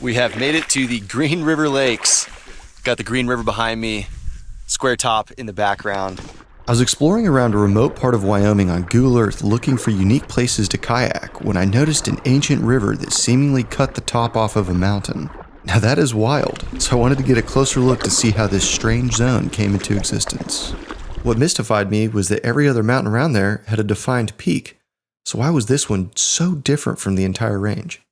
We have made it to the Green River Lakes. Got the Green River behind me, Square Top in the background. I was exploring around a remote part of Wyoming on Google Earth looking for unique places to kayak when I noticed an ancient river that seemingly cut the top off of a mountain. Now that is wild, so I wanted to get a closer look to see how this strange zone came into existence. What mystified me was that every other mountain around there had a defined peak, so why was this one so different from the entire range?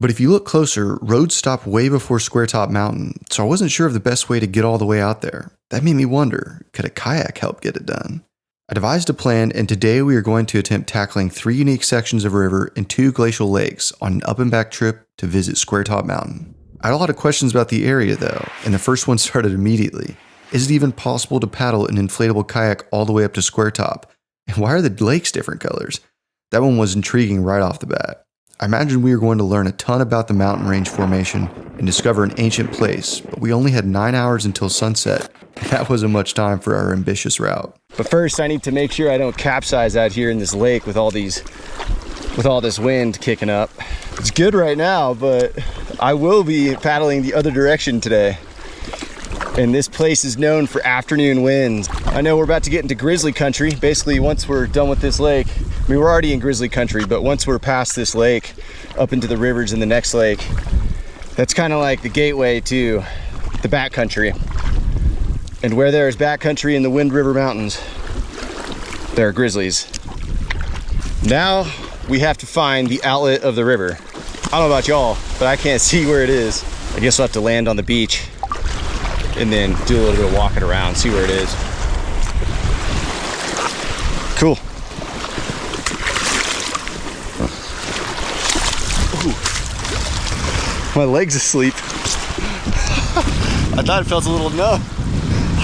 But if you look closer, roads stop way before Square Top Mountain, so I wasn't sure of the best way to get all the way out there. That made me wonder, could a kayak help get it done? I devised a plan, and today we are going to attempt tackling 3 unique sections of river and 2 glacial lakes on an up and back trip to visit Square Top Mountain. I had a lot of questions about the area though, and the first one started immediately. Is it even possible to paddle an inflatable kayak all the way up to Square Top? And why are the lakes different colors? That one was intriguing right off the bat. I imagined we were going to learn a ton about the mountain range formation and discover an ancient place, but we only had 9 hours until sunset, and that wasn't much time for our ambitious route. But first I need to make sure I don't capsize out here in this lake with all this wind kicking up. It's good right now, but I will be paddling the other direction today. And this place is known for afternoon winds. I know we're about to get into grizzly country. Basically, once we're done with this lake, I mean, we're already in grizzly country, but once we're past this lake, up into the rivers in the next lake, that's kind of like the gateway to the backcountry. And where there is backcountry in the Wind River Mountains, there are grizzlies. Now we have to find the outlet of the river. I don't know about y'all, but I can't see where it is. I guess we'll have to land on the beach and then do a little bit of walking around, see where it is. Cool. Ooh. My leg's asleep. I thought it felt a little numb.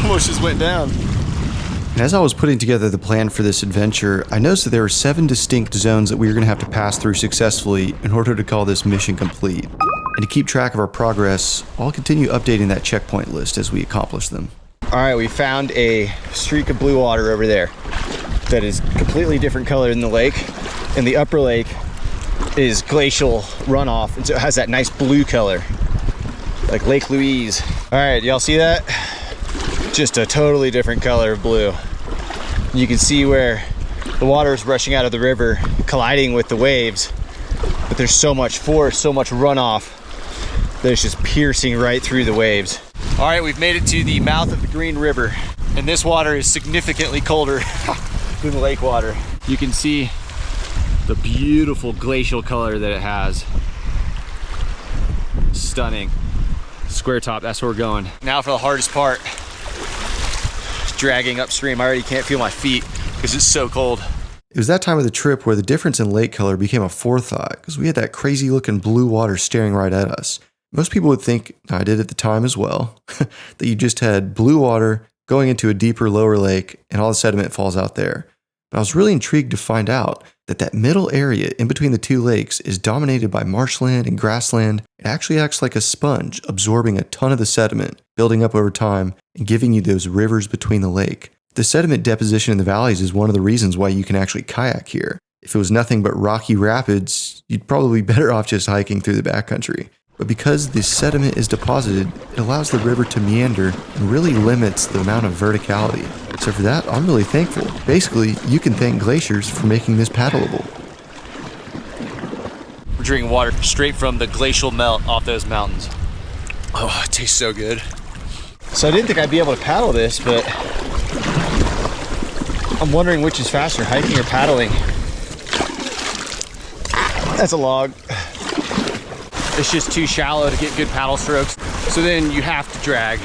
Almost just went down. And as I was putting together the plan for this adventure, I noticed that there were 7 distinct zones that we were going to have to pass through successfully in order to call this mission complete. And to keep track of our progress, I'll continue updating that checkpoint list as we accomplish them. All right, we found a streak of blue water over there that is completely different color than the lake. And the upper lake is glacial runoff, and so it has that nice blue color, like Lake Louise. All right, y'all see that? Just a totally different color of blue. You can see where the water is rushing out of the river, colliding with the waves, but there's so much force, so much runoff that it's just piercing right through the waves. All right, we've made it to the mouth of the Green River, and this water is significantly colder than the lake water. You can see the beautiful glacial color that it has. Stunning. Square Top, that's where we're going. Now for the hardest part. Dragging upstream. I already can't feel my feet because it's so cold. It was that time of the trip where the difference in lake color became a forethought because we had that crazy looking blue water staring right at us. Most people would think, I did at the time as well, that you just had blue water going into a deeper lower lake and all the sediment falls out there. But I was really intrigued to find out that that middle area in between the 2 lakes is dominated by marshland and grassland. It actually acts like a sponge, absorbing a ton of the sediment, building up over time, and giving you those rivers between the lake. The sediment deposition in the valleys is one of the reasons why you can actually kayak here. If it was nothing but rocky rapids, you'd probably be better off just hiking through the backcountry. But because the sediment is deposited, it allows the river to meander and really limits the amount of verticality. So for that, I'm really thankful. Basically, you can thank glaciers for making this paddleable. We're drinking water straight from the glacial melt off those mountains. Oh, it tastes so good. So I didn't think I'd be able to paddle this, but I'm wondering which is faster, hiking or paddling. That's a log. It's just too shallow to get good paddle strokes. So then you have to drag,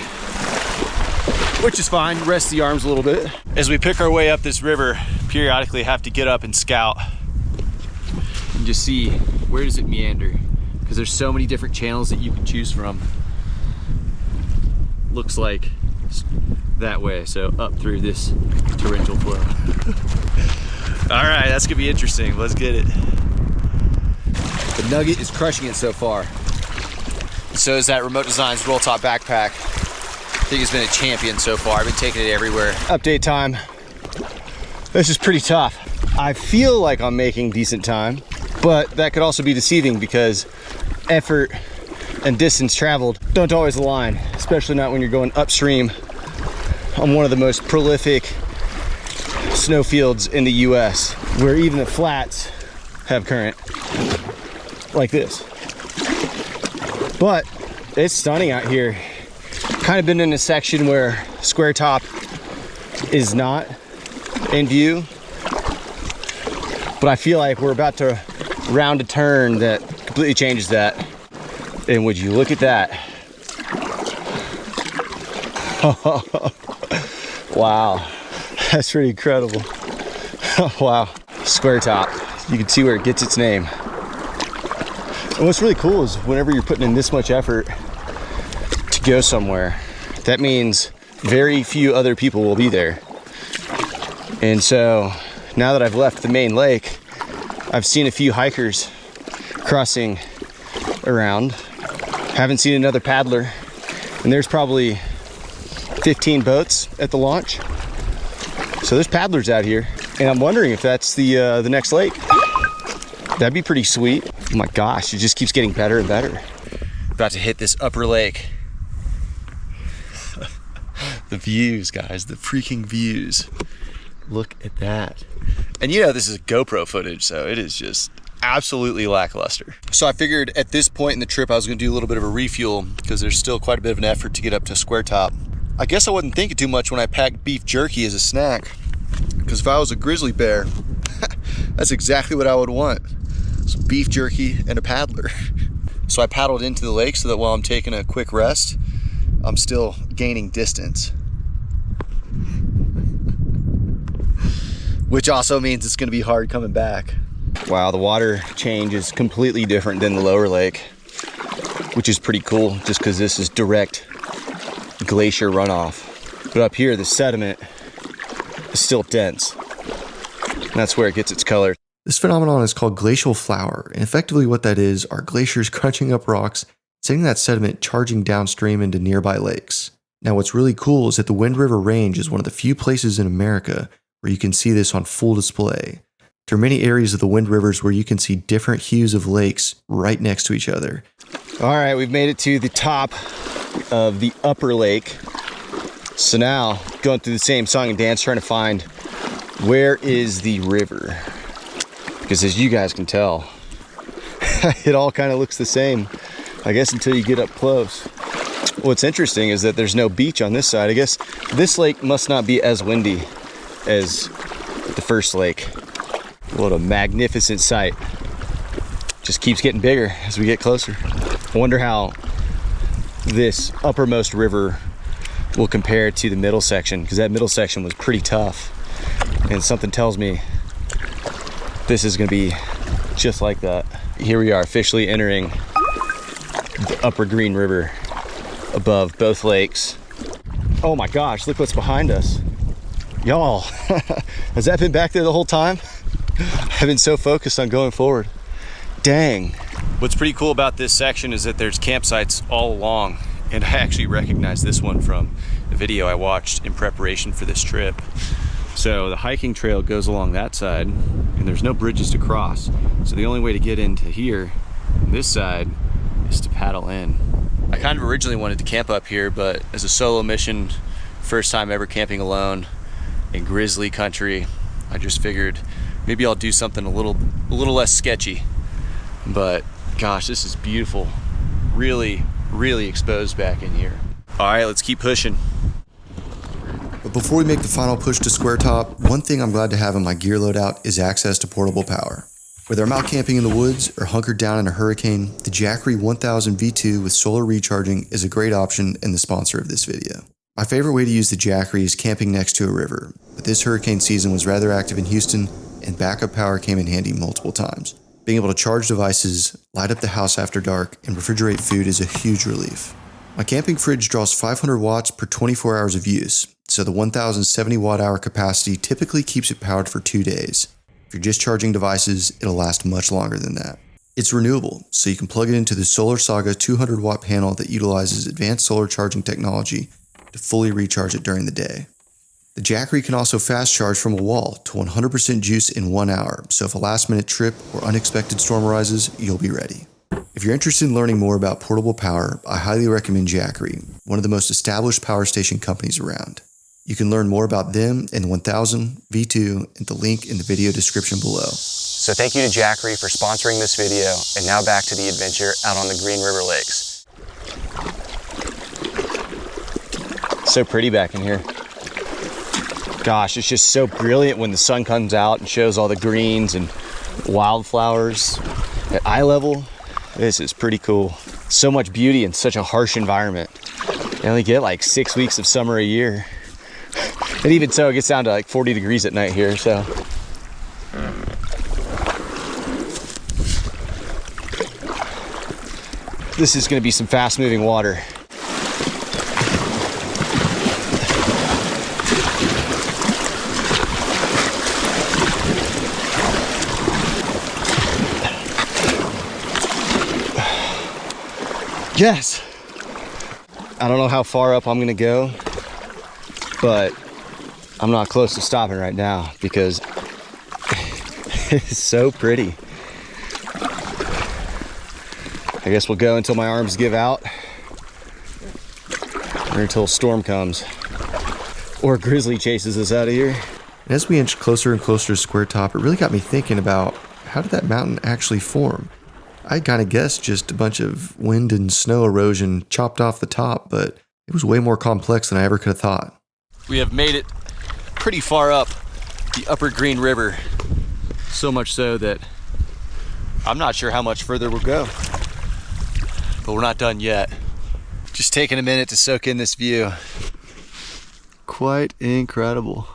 which is fine. Rest the arms a little bit. As we pick our way up this river, periodically have to get up and scout and just see where does it meander, because there's so many different channels that you can choose from. Looks like that way, so up through this torrential flow. All right, that's gonna be interesting. Let's get it. The Nugget is crushing it so far. So is that Remote Designs roll top backpack. I think it's been a champion so far. I've been taking it everywhere. Update time. This is pretty tough. I feel like I'm making decent time, but that could also be deceiving because effort and distance traveled don't always align, especially not when you're going upstream on one of the most prolific snowfields in the US, where even the flats have current like this. But it's stunning out here. Kind of been in a section where Square Top is not in view, but I feel like we're about to round a turn that completely changes that. And would you look at that? Wow, that's pretty incredible. Wow, Square Top. You can see where it gets its name. And what's really cool is whenever you're putting in this much effort to go somewhere, that means very few other people will be there. And so now that I've left the main lake, I've seen a few hikers crossing around. Haven't seen another paddler, and there's probably 15 boats at the launch. So there's paddlers out here, and I'm wondering if that's the next lake. That'd be pretty sweet. Oh my gosh, it just keeps getting better and better. About to hit this upper lake. The views, guys, the freaking views. Look at that. And you know, this is GoPro footage, so it is just absolutely lackluster. So I figured at this point in the trip, I was gonna do a little bit of a refuel because there's still quite a bit of an effort to get up to Square Top. I guess I wasn't thinking too much when I packed beef jerky as a snack, because if I was a grizzly bear, that's exactly what I would want. Some beef jerky and a paddler. So I paddled into the lake so that while I'm taking a quick rest, I'm still gaining distance. Which also means it's gonna be hard coming back. Wow, the water change is completely different than the lower lake, which is pretty cool just because this is direct glacier runoff. But up here, the sediment is still dense. And that's where it gets its color. This phenomenon is called glacial flower, and effectively what that is are glaciers crunching up rocks, sending that sediment charging downstream into nearby lakes. Now what's really cool is that the Wind River Range is one of the few places in America where you can see this on full display. There are many areas of the Wind Rivers where you can see different hues of lakes right next to each other. All right, we've made it to the top of the upper lake. So now, going through the same song and dance, trying to find where is the river. Because as you guys can tell, it all kind of looks the same, I guess, until you get up close. What's interesting is that there's no beach on this side. I guess this lake must not be as windy as the first lake. What a magnificent sight. Just keeps getting bigger as we get closer. I wonder how this uppermost river will compare to the middle section, because that middle section was pretty tough. And something tells me this is gonna be just like that. Here we are officially entering the upper Green River above both lakes. Oh my gosh, look what's behind us. Y'all, has that been back there the whole time? I've been so focused on going forward. Dang. What's pretty cool about this section is that there's campsites all along, and I actually recognize this one from a video I watched in preparation for this trip. So the hiking trail goes along that side, and there's no bridges to cross. So the only way to get into here, on this side, is to paddle in. I kind of originally wanted to camp up here, but as a solo mission, first time ever camping alone in grizzly country, I just figured maybe I'll do something a little less sketchy. But gosh, this is beautiful. Really, really exposed back in here. All right, let's keep pushing. But before we make the final push to Square Top, one thing I'm glad to have in my gear loadout is access to portable power. Whether I'm out camping in the woods or hunkered down in a hurricane, the Jackery 1000 V2 with solar recharging is a great option and the sponsor of this video. My favorite way to use the Jackery is camping next to a river, but this hurricane season was rather active in Houston, and backup power came in handy multiple times. Being able to charge devices, light up the house after dark, and refrigerate food is a huge relief. My camping fridge draws 500 watts per 24 hours of use, so the 1070 watt-hour capacity typically keeps it powered for 2 days. If you're just charging devices, it'll last much longer than that. It's renewable, so you can plug it into the Solar Saga 200 watt panel that utilizes advanced solar charging technology to fully recharge it during the day. The Jackery can also fast charge from a wall to 100% juice in 1 hour, so if a last minute trip or unexpected storm arises, you'll be ready. If you're interested in learning more about portable power, I highly recommend Jackery, one of the most established power station companies around. You can learn more about them and 1000, V2, at the link in the video description below. So thank you to Jackery for sponsoring this video, and now back to the adventure out on the Green River Lakes. So pretty back in here. Gosh, it's just so brilliant when the sun comes out and shows all the greens and wildflowers at eye level. This is pretty cool. So much beauty in such a harsh environment. You only get like 6 weeks of summer a year. And even so, it gets down to like 40 degrees at night here, so. This is gonna be some fast moving water. Yes! I don't know how far up I'm gonna go, but I'm not close to stopping right now because it's so pretty. I guess we'll go until my arms give out or until a storm comes or grizzly chases us out of here. And as we inch closer and closer to Square Top, it really got me thinking about how did that mountain actually form? I kind of guessed just a bunch of wind and snow erosion chopped off the top, but it was way more complex than I ever could have thought. We have made it pretty far up the upper Green River. So much so that I'm not sure how much further we'll go. But we're not done yet. Just taking a minute to soak in this view. Quite incredible.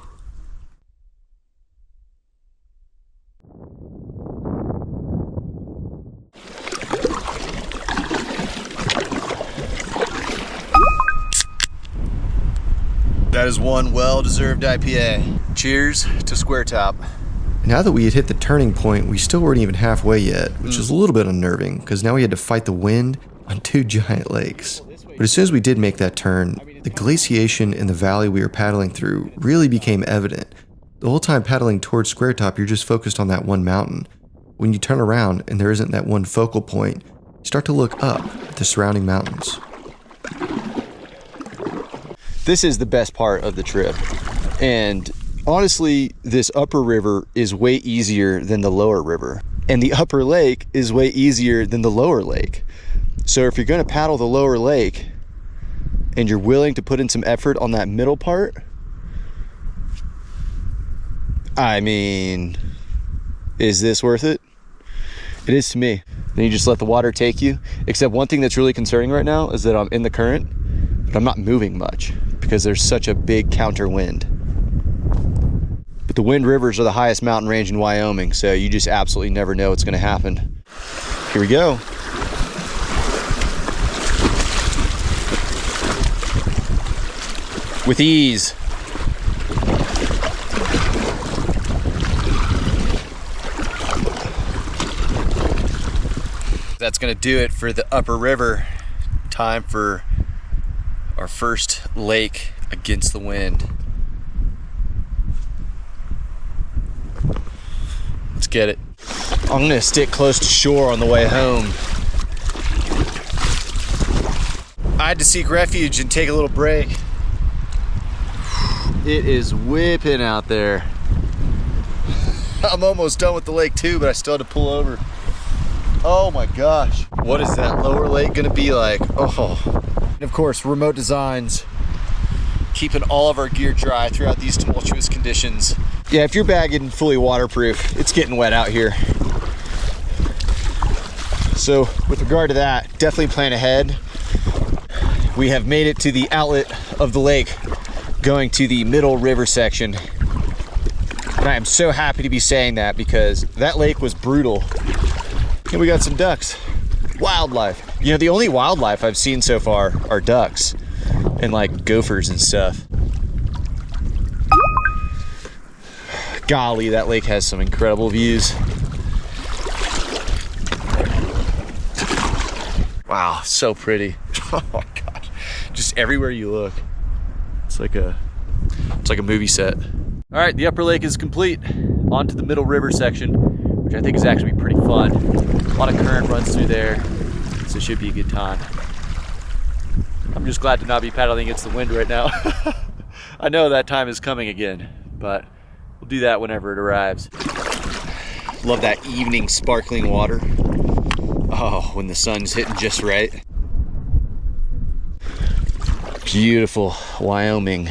That is one well-deserved IPA. Cheers to Square Top. Now that we had hit the turning point, we still weren't even halfway yet, which is a little bit unnerving because now we had to fight the wind on 2 giant lakes. But as soon as we did make that turn, the glaciation in the valley we were paddling through really became evident. The whole time paddling towards Square Top, you're just focused on that one mountain. When you turn around and there isn't that one focal point, you start to look up at the surrounding mountains. This is the best part of the trip. And honestly, this upper river is way easier than the lower river. And the upper lake is way easier than the lower lake. So if you're gonna paddle the lower lake and you're willing to put in some effort on that middle part, I mean, is this worth it? It is to me. Then you just let the water take you. Except one thing that's really concerning right now is that I'm in the current, but I'm not moving much because there's such a big counter wind. But the Wind Rivers are the highest mountain range in Wyoming, so you just absolutely never know what's gonna happen. Here we go. With ease. That's gonna do it for the upper river. Time for our first lake against the wind. Let's get it. I'm gonna stick close to shore on the way home. I had to seek refuge and take a little break. It is whipping out there. I'm almost done with the lake too, but I still had to pull over. Oh my gosh. What is that lower lake gonna be like? Oh. And of course, Remote Designs, keeping all of our gear dry throughout these tumultuous conditions. Yeah, if your bag isn't fully waterproof, it's getting wet out here. So with regard to that, definitely plan ahead. We have made it to the outlet of the lake, going to the middle river section. And I am so happy to be saying that because that lake was brutal. And we got some ducks. Wildlife. You know, the only wildlife I've seen so far are ducks and like gophers and stuff. Golly, that lake has some incredible views. Wow, so pretty. Oh my gosh. Just everywhere you look. It's like a movie set. All right, the upper lake is complete. On to the middle river section. which I think is actually pretty fun. A lot of current runs through there, so it should be a good time. I'm just glad to not be paddling against the wind right now. I know that time is coming again, but we'll do that whenever it arrives. Love that evening sparkling water. Oh, when the sun's hitting just right. Beautiful Wyoming.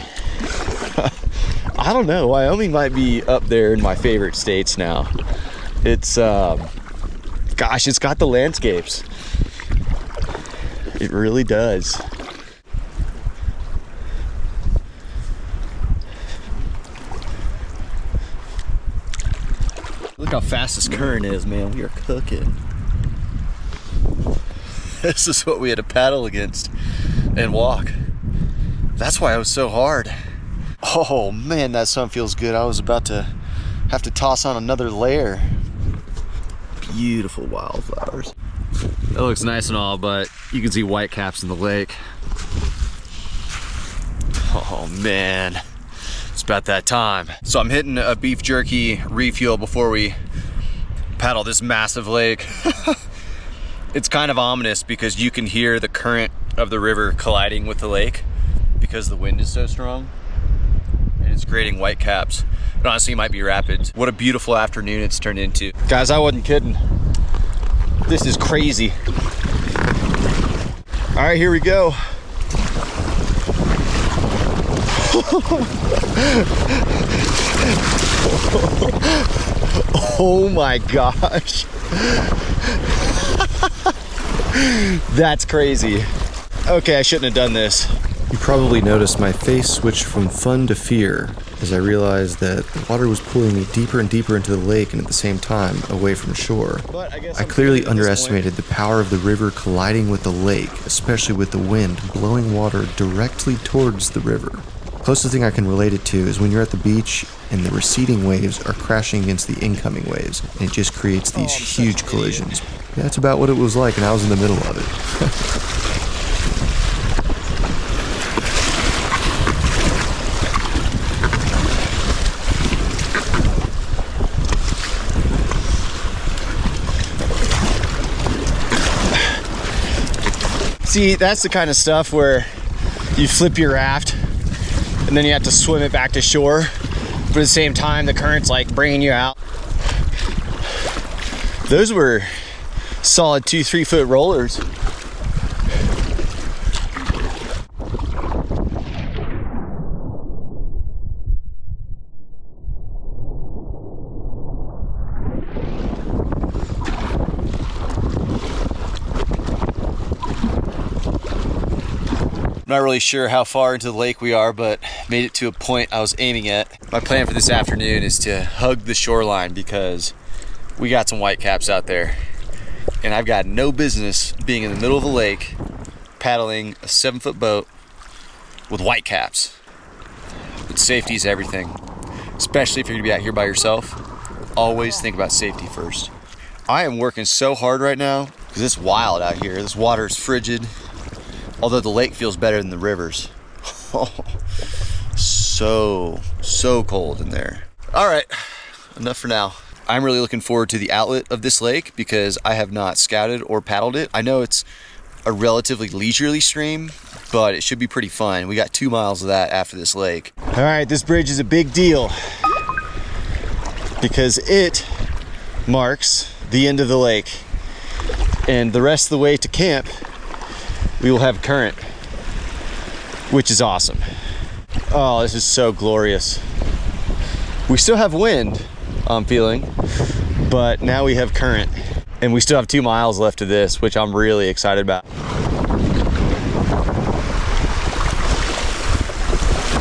I don't know, Wyoming might be up there in my favorite states now. It's, gosh, it's got the landscapes. It really does. Look how fast this current is, man. We are cooking. This is what we had to paddle against and walk. That's why it was so hard. Oh man, that sun feels good. I was about to have to toss on another layer. Beautiful wildflowers. That looks nice and all, but you can see whitecaps in the lake. Oh man, it's about that time. So I'm hitting a beef jerky refuel before we paddle this massive lake. It's kind of ominous because you can hear the current of the river colliding with the lake because the wind is so strong. And it's creating whitecaps. But honestly, it might be rapids. What a beautiful afternoon it's turned into. Guys, I wasn't kidding. This is crazy. All right, here we go. Oh my gosh. That's crazy. Okay, I shouldn't have done this. You probably noticed my face switched from fun to fear as I realized that the water was pulling me deeper and deeper into the lake and at the same time away from shore. I clearly underestimated the power of the river colliding with the lake, especially with the wind blowing water directly towards the river. Closest thing I can relate it to is when you're at the beach and the receding waves are crashing against the incoming waves, and it just creates these huge collisions. That's about what it was like, and I was in the middle of it. See, that's the kind of stuff where you flip your raft and then you have to swim it back to shore, but at the same time the current's like bringing you out. Those were solid 2-3 foot rollers. Not really sure how far into the lake we are, but made it to a point I was aiming at. My plan for this afternoon is to hug the shoreline because we got some whitecaps out there. And I've got no business being in the middle of a lake paddling a 7-foot boat with whitecaps. But safety is everything, especially if you're gonna be out here by yourself. Always think about safety first. I am working so hard right now because it's wild out here. This water is frigid. Although the lake feels better than the rivers. So cold in there. All right, enough for now. I'm really looking forward to the outlet of this lake because I have not scouted or paddled it. I know it's a relatively leisurely stream, but it should be pretty fun. We got 2 miles of that after this lake. All right, this bridge is a big deal because it marks the end of the lake, and the rest of the way to camp we will have current, which is awesome. Oh, this is so glorious. We still have wind, I'm feeling, but now we have current, and we still have 2 miles left of this, which I'm really excited about.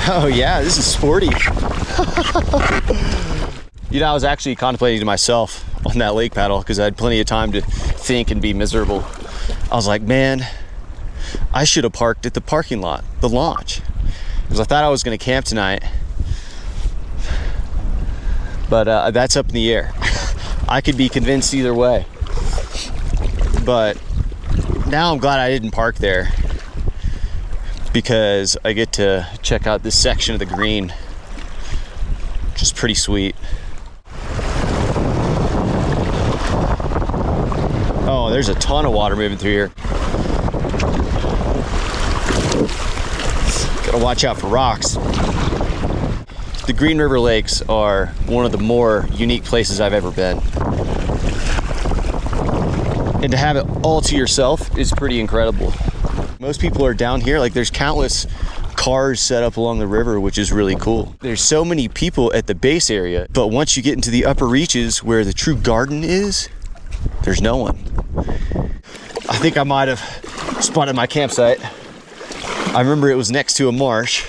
Oh yeah, this is sporty. You know, I was actually contemplating to myself on that lake paddle because I had plenty of time to think and be miserable. I was like, man, I should have parked at the parking lot, the launch, because I thought I was going to camp tonight, but that's up in the air. I could be convinced either way, but now I'm glad I didn't park there because I get to check out this section of the green, which is pretty sweet. Oh, there's a ton of water moving through here. Gotta watch out for rocks. The Green River Lakes are one of the more unique places I've ever been. And to have it all to yourself is pretty incredible. Most people are down here, like there's countless cars set up along the river, which is really cool. There's so many people at the base area, but once you get into the upper reaches where the true garden is, there's no one. I think I might have spotted my campsite. I remember it was next to a marsh,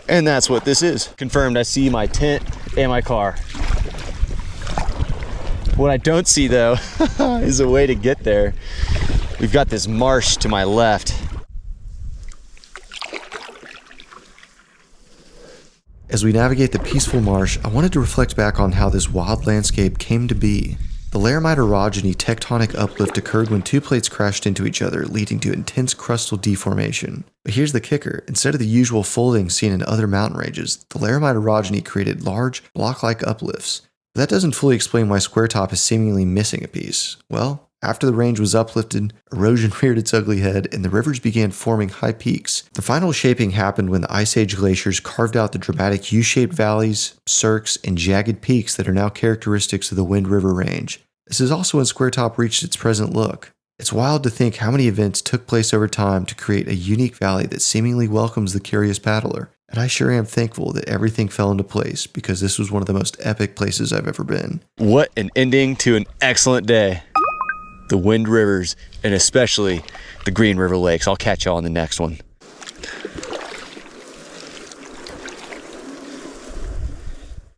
and that's what this is. Confirmed, I see my tent and my car. What I don't see though is a way to get there. We've got this marsh to my left. As we navigate the peaceful marsh, I wanted to reflect back on how this wild landscape came to be. The laramide orogeny tectonic uplift occurred when two plates crashed into each other, leading to intense crustal deformation. But here's the kicker. Instead of the usual folding seen in other mountain ranges, the laramide orogeny created large, block-like uplifts. But that doesn't fully explain why Squaretop is seemingly missing a piece. Well, after the range was uplifted, erosion reared its ugly head, and the rivers began forming high peaks. The final shaping happened when the Ice Age glaciers carved out the dramatic U-shaped valleys, cirques, and jagged peaks that are now characteristics of the Wind River Range. This is also when Squaretop reached its present look. It's wild to think how many events took place over time to create a unique valley that seemingly welcomes the curious paddler. And I sure am thankful that everything fell into place, because this was one of the most epic places I've ever been. What an ending to an excellent day. The Wind Rivers, and especially the Green River Lakes. I'll catch y'all on the next one.